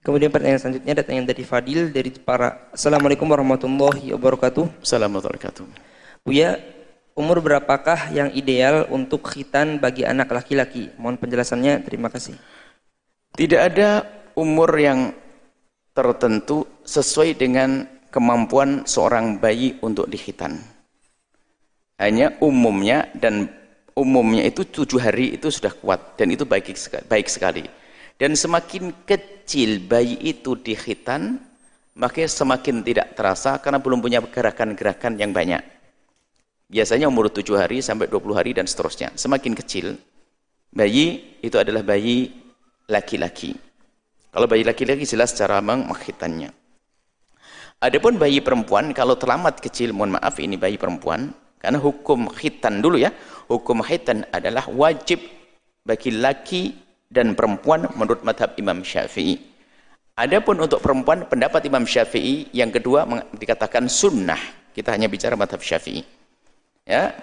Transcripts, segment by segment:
Kemudian pertanyaan selanjutnya datang dari Fadil dari Jepara. Assalamualaikum warahmatullahi wabarakatuh. Assalamualaikum warahmatullahi wabarakatuh. Buya, umur berapakah yang ideal untuk khitan bagi anak laki-laki? Mohon penjelasannya, terima kasih. Tidak ada umur yang tertentu sesuai dengan kemampuan seorang bayi untuk dikhitan. Hanya umumnya, dan umumnya itu 7 hari itu sudah kuat dan itu baik sekali. Dan semakin kecil bayi itu dikhitan, maka semakin tidak terasa karena belum punya gerakan-gerakan yang banyak. Biasanya umur 7 hari sampai 20 hari dan seterusnya. Semakin kecil bayi itu adalah bayi laki-laki. Kalau bayi laki-laki jelas cara mengkhitannya. Adapun bayi perempuan kalau terlambat kecil, mohon maaf ini bayi perempuan, karena hukum khitan dulu ya. Hukum khitan adalah wajib bagi laki dan perempuan menurut madhab Imam Syafi'i. Adapun untuk perempuan pendapat Imam Syafi'i yang kedua dikatakan sunnah. Kita hanya bicara madhab Syafi'i. Ya.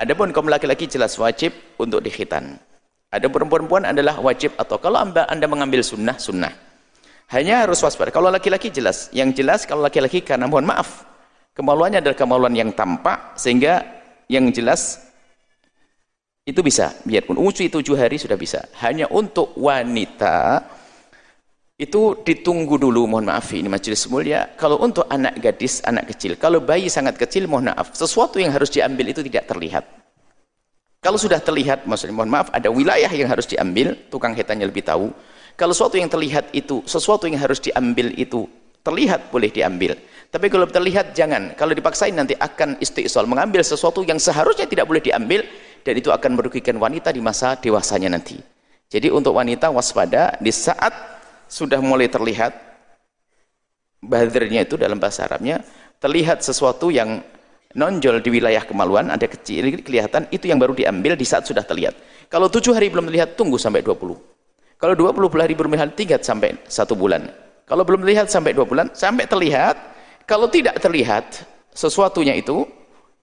Adapun kaum laki-laki jelas wajib untuk dikhitan. Adapun perempuan adalah wajib atau kalau anda mengambil sunnah, sunnah. Hanya harus waspada. Kalau laki-laki jelas. Yang jelas kalau laki-laki karena mohon maaf. Kemaluannya adalah kemaluan yang tampak sehingga yang jelas itu bisa. Biarpun usia 7 hari sudah bisa. Hanya untuk wanita itu ditunggu dulu, mohon maaf ini majelis mulia. Kalau untuk anak gadis, anak kecil. Kalau bayi sangat kecil, mohon maaf. Sesuatu yang harus diambil itu tidak terlihat. Kalau sudah terlihat, maksudnya mohon maaf, ada wilayah yang harus diambil, tukang khitannya lebih tahu. Kalau sesuatu yang terlihat itu, sesuatu yang harus diambil itu terlihat, boleh diambil. Tapi kalau terlihat jangan. Kalau dipaksain nanti akan istiqsal, mengambil sesuatu yang seharusnya tidak boleh diambil, dan itu akan merugikan wanita di masa dewasanya nanti. Jadi untuk wanita waspada di saat sudah mulai terlihat badirnya itu dalam bahasa Arabnya, terlihat sesuatu yang nonjol di wilayah kemaluan, ada kecil kelihatan, itu yang baru diambil di saat sudah terlihat. Kalau 7 hari belum terlihat, tunggu sampai 20. Kalau 20 hari belum terlihat, 3 sampai 1 bulan. Kalau belum terlihat sampai 2 bulan, sampai terlihat. Kalau tidak terlihat sesuatunya itu,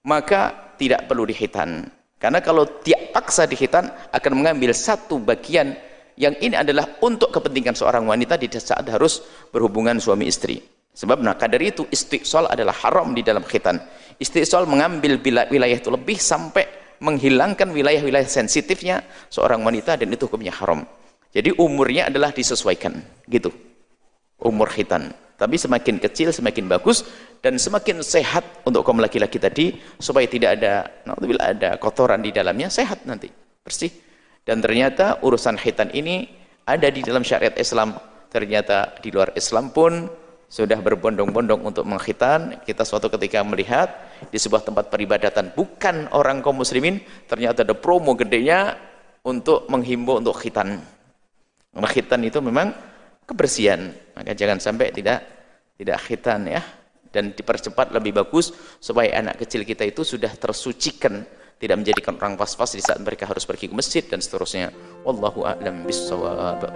maka tidak perlu dikhitan. Karena kalau tiap paksa dikhitan akan mengambil satu bagian yang ini adalah untuk kepentingan seorang wanita di saat harus berhubungan suami istri. Sebab maka dari itu istiqsal adalah haram di dalam khitan. Istiqsal mengambil wilayah itu lebih sampai menghilangkan wilayah-wilayah sensitifnya seorang wanita dan itu hukumnya haram. Jadi umurnya adalah disesuaikan gitu. Umur khitan. Tapi semakin kecil semakin bagus dan semakin sehat untuk kaum laki-laki tadi supaya tidak ada kotoran di dalamnya, sehat nanti, bersih. Dan ternyata urusan khitan ini ada di dalam syariat Islam. Ternyata di luar Islam pun sudah berbondong-bondong untuk mengkhitan. Kita suatu ketika melihat di sebuah tempat peribadatan bukan orang kaum muslimin, ternyata ada promo gedenya untuk menghimbau untuk khitan. Karena khitan itu memang kebersihan, maka jangan sampai tidak khitan ya, dan dipercepat lebih bagus supaya anak kecil kita itu sudah tersucikan, tidak menjadikan orang pas-pas di saat mereka harus pergi ke masjid dan seterusnya. Wallahu a'lam bishawab.